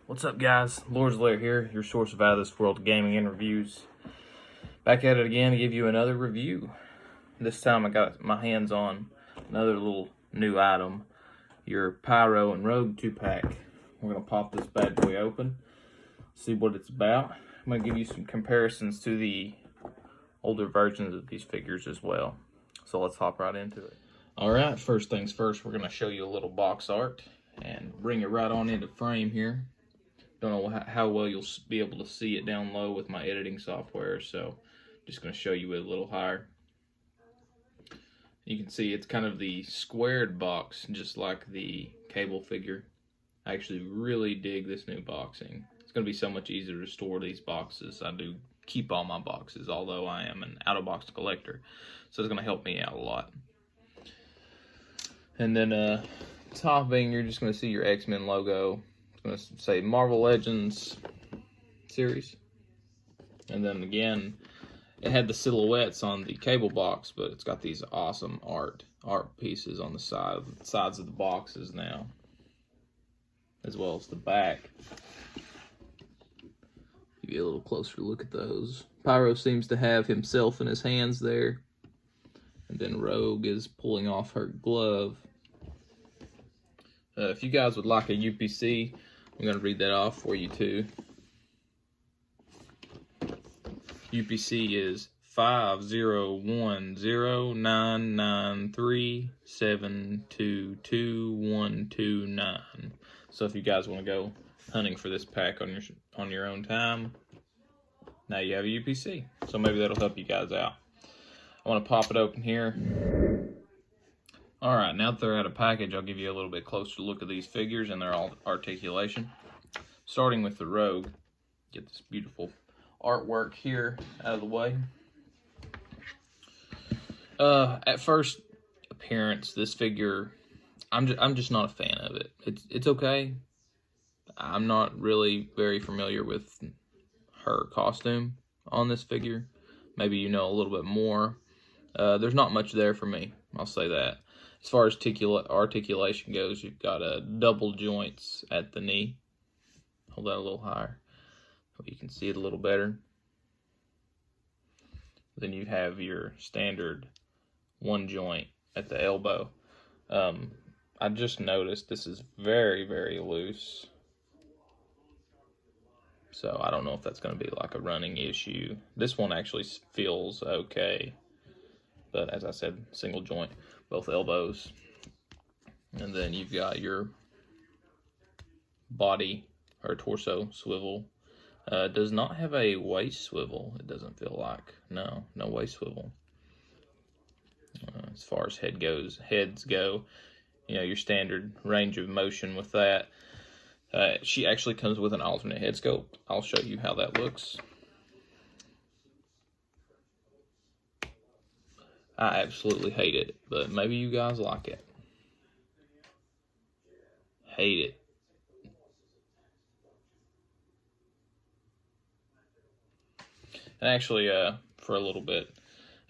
What's up, guys? Lord's Lair here, your source of out of this world gaming and reviews. Back at it again to give you another review. This time I got my hands on another little new item, your Pyro and Rogue 2-pack. We're going to pop this bad boy open, see what it's about. I'm going to give you some comparisons to the older versions of these figures as well. So let's hop right into it. Alright, first things first, we're going to show you a little box art and bring it right on into frame here. Don't know how well you'll be able to see it down low with my editing software, so just going to show you it a little higher. You can see it's kind of the squared box, just like the cable figure. I actually really dig this new boxing. It's going to be so much easier to store these boxes. I do keep all my boxes, although I am an out-of-box collector, so it's going to help me out a lot. And then topping, you're just going to see your X-Men logo. It's going to say Marvel Legends series. And then again, it had the silhouettes on the cable box, but it's got these awesome art pieces on the sides of the boxes now, as well as the back. Give you a little closer look at those. Pyro seems to have himself in his hands there. And then Rogue is pulling off her glove. If you guys would like a UPC, I'm going to read that off for you too. UPC is 5010993722129. So if you guys want to go hunting for this pack on your own time, now you have a UPC. So maybe that'll help you guys out. I want to pop it open here. Alright, now that they're out of package, I'll give you a little bit closer look at these figures and their articulation. Starting with the Rogue, get this beautiful artwork here out of the way. At first appearance, this figure, I'm just not a fan of it. It's okay. I'm not really very familiar with her costume on this figure. Maybe you know a little bit more. There's not much there for me, I'll say that. As far as articulation goes, you've got double joints at the knee. Hold that a little higher so you can see it a little better. Then you have your standard one joint at the elbow. I just noticed this is very, very loose. So I don't know if that's going to be like a running issue. This one actually feels okay. But as I said, single joint, both elbows. And then you've got your body or torso swivel. Does not have a waist swivel, it doesn't feel like. No waist swivel. As far as heads go, you know, your standard range of motion with that. She actually comes with an alternate head sculpt. I'll show you how that looks. I absolutely hate it, but maybe you guys like it. Hate it. And actually, for a little bit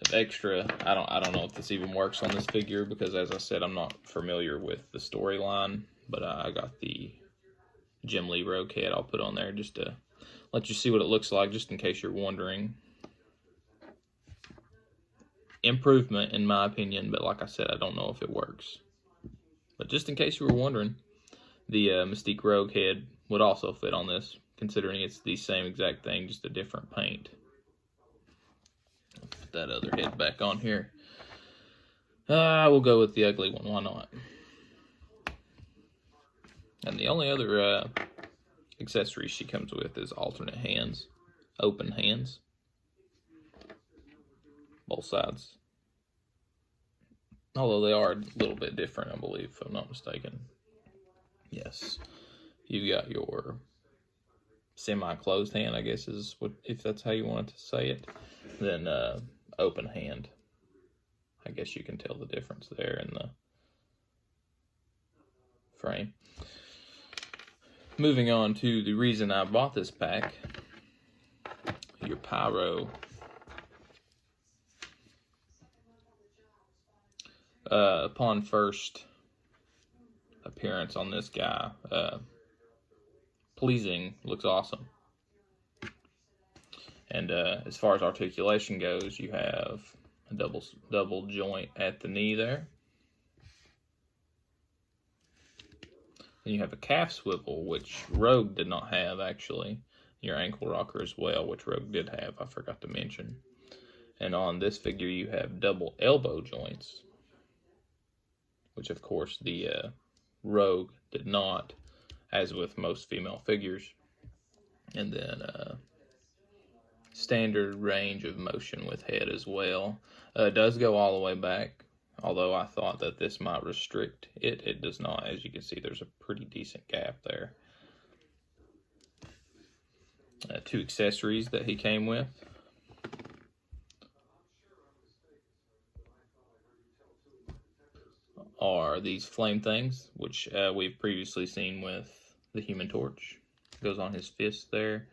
of extra, I don't know if this even works on this figure because, as I said, I'm not familiar with the storyline. But I got the Jim Lee Rogue head I'll put on there just to let you see what it looks like, just in case you're wondering. Improvement in my opinion, but like I said, I don't know if it works. But just in case you were wondering, the Mystique Rogue head would also fit on this, considering it's the same exact thing, just a different paint. I'll put that other head back on here. We'll go with the ugly one, why not? And the only other accessory she comes with is alternate hands, open hands. Both sides. Although they are a little bit different, I believe, if I'm not mistaken. Yes. You've got your semi-closed hand, I guess is what, if that's how you wanted to say it. Then open hand. I guess you can tell the difference there in the frame. Moving on to the reason I bought this pack. Your Pyro. Upon first appearance on this guy, pleasing, looks awesome. And as far as articulation goes, you have a double joint at the knee there. Then you have a calf swivel, which Rogue did not have, actually. Your ankle rocker as well, which Rogue did have, I forgot to mention. And on this figure, you have double elbow joints, which, of course, the Rogue did not, as with most female figures. And then standard range of motion with head as well. It does go all the way back, although I thought that this might restrict it. It does not. As you can see, there's a pretty decent gap there. 2 accessories that he came with. Are these flame things, which we've previously seen with the Human Torch. Goes on his fist there.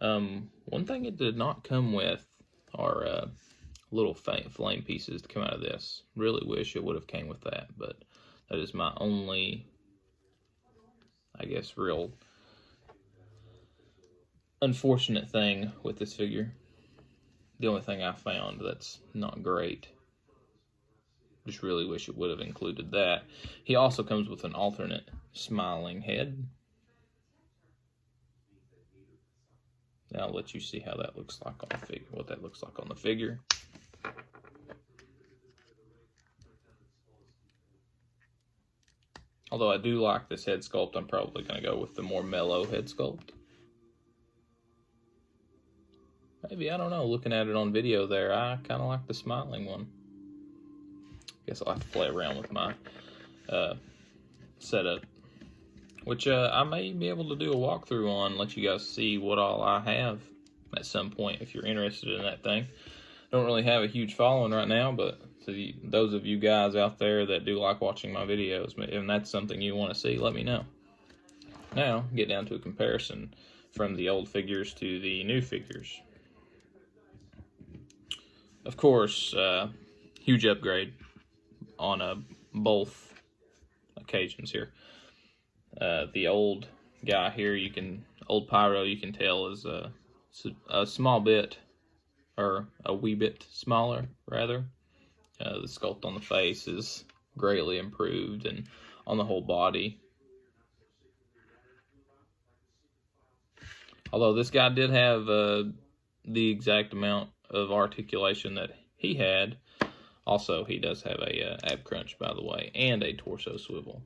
One thing it did not come with are little flame pieces to come out of this. Really wish it would have came with that, but that is my only, I guess, real unfortunate thing with this figure. The only thing I found that's not great. Just really wish it would have included that. He also comes with an alternate smiling head. Now I'll let you see how that looks like on the figure, what that looks like on the figure. Although I do like this head sculpt, I'm probably going to go with the more mellow head sculpt. Maybe, I don't know, looking at it on video there, I kind of like the smiling one. Guess I'll have to play around with my setup, which I may be able to do a walkthrough on, let you guys see what all I have at some point if you're interested in that thing. Don't really have a huge following right now, but to those of you guys out there that do like watching my videos, if that's something you want to see, let me know. Now, get down to a comparison from the old figures to the new figures. Of course, huge upgrade on both occasions here. The old guy here, old Pyro, you can tell is a small bit, or a wee bit smaller, rather. The sculpt on the face is greatly improved, and on the whole body. Although this guy did have the exact amount of articulation that he had. Also, he does have a ab crunch, by the way, and a torso swivel.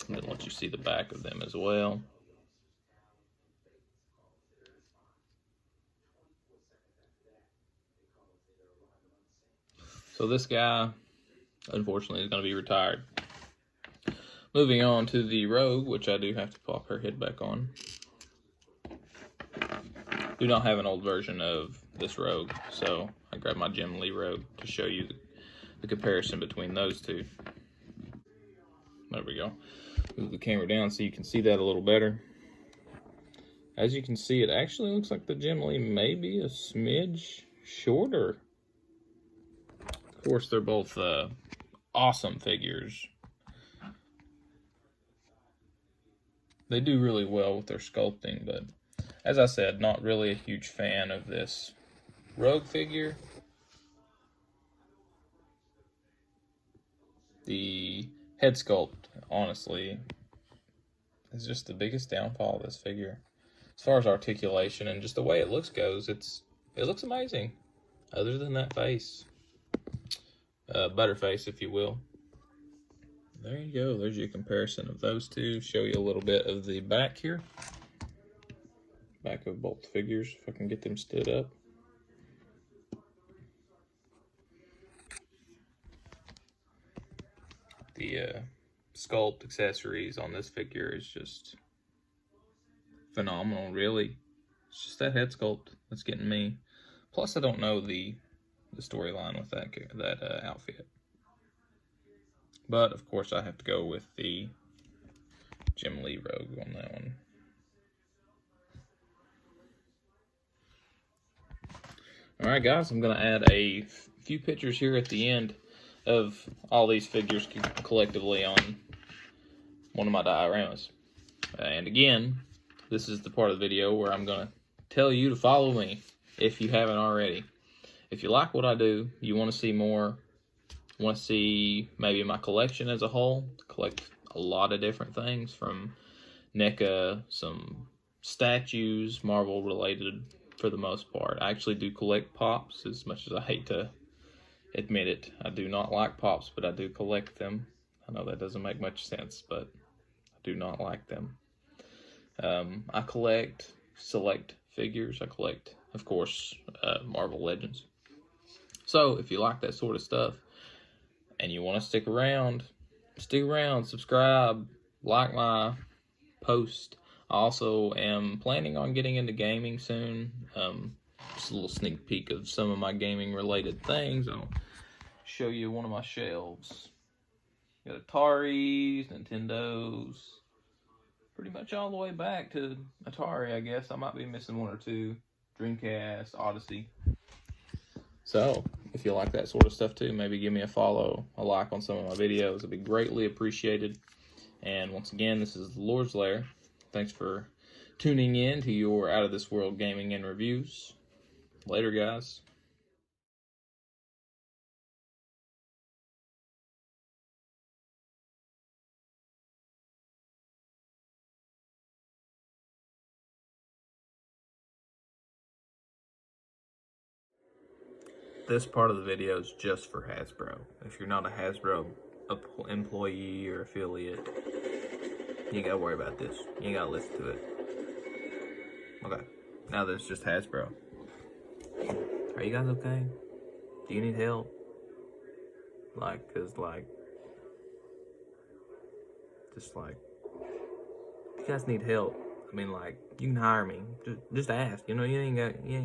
And then let you see the back of them as well. So this guy, unfortunately, is going to be retired. Moving on to the Rogue, which I do have to pop her head back on. Do not have an old version of this Rogue, so I grabbed my Jim Lee Rogue to show you the comparison between those two. There we go. Move the camera down so you can see that a little better. As you can see, it actually looks like the Jim Lee may be a smidge shorter. Of course, they're both awesome figures. They do really well with their sculpting, but as I said, not really a huge fan of this Rogue figure. The head sculpt, honestly, is just the biggest downfall of this figure. As far as articulation and just the way it looks goes, it looks amazing. Other than that face, butterface, if you will. There you go. There's your comparison of those two. Show you a little bit of the back here. Back of both figures, if I can get them stood up. The sculpt accessories on this figure is just phenomenal, really. It's just that head sculpt that's getting me. Plus, I don't know the storyline with that outfit. But, of course, I have to go with the Jim Lee Rogue on that one. Alright guys, I'm going to add a few pictures here at the end of all these figures collectively on one of my dioramas. And again, this is the part of the video where I'm going to tell you to follow me if you haven't already. If you like what I do, you want to see more, want to see maybe my collection as a whole, collect a lot of different things from NECA, some statues, Marvel related for the most part. I actually do collect pops, as much as I hate to admit it. I do not like pops, but I do collect them. I know that doesn't make much sense, but I do not like them. I collect select figures. I collect, of course, Marvel Legends. So if you like that sort of stuff and you want to stick around, subscribe, like my post. I also am planning on getting into gaming soon. Just a little sneak peek of some of my gaming related things. I'll show you one of my shelves. Got Ataris, Nintendos, pretty much all the way back to Atari, I guess. I might be missing one or two. Dreamcast, Odyssey. So, if you like that sort of stuff too, maybe give me a follow, a like on some of my videos. It'd be greatly appreciated. And once again, this is the Lord's Lair. Thanks for tuning in to your Out of This World Gaming and Reviews. Later, guys. This part of the video is just for Hasbro. If you're not a Hasbro employee or affiliate, you ain't gotta worry about this. You ain't gotta listen to it. Okay, now there's just Hasbro. Are you guys okay? Do you need help? Just like, if you guys need help, I mean, like, you can hire me. Just ask. You know, you ain't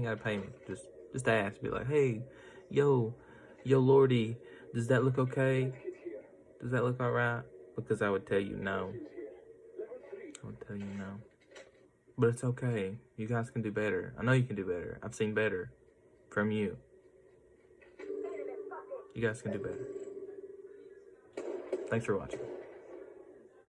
gotta pay me. Just ask. Be like, hey, yo, Lordy, does that look okay? Does that look alright? Because I would tell you no. I would tell you no. But it's okay. You guys can do better. I know you can do better. I've seen better from you. You guys can do better. Thanks for watching.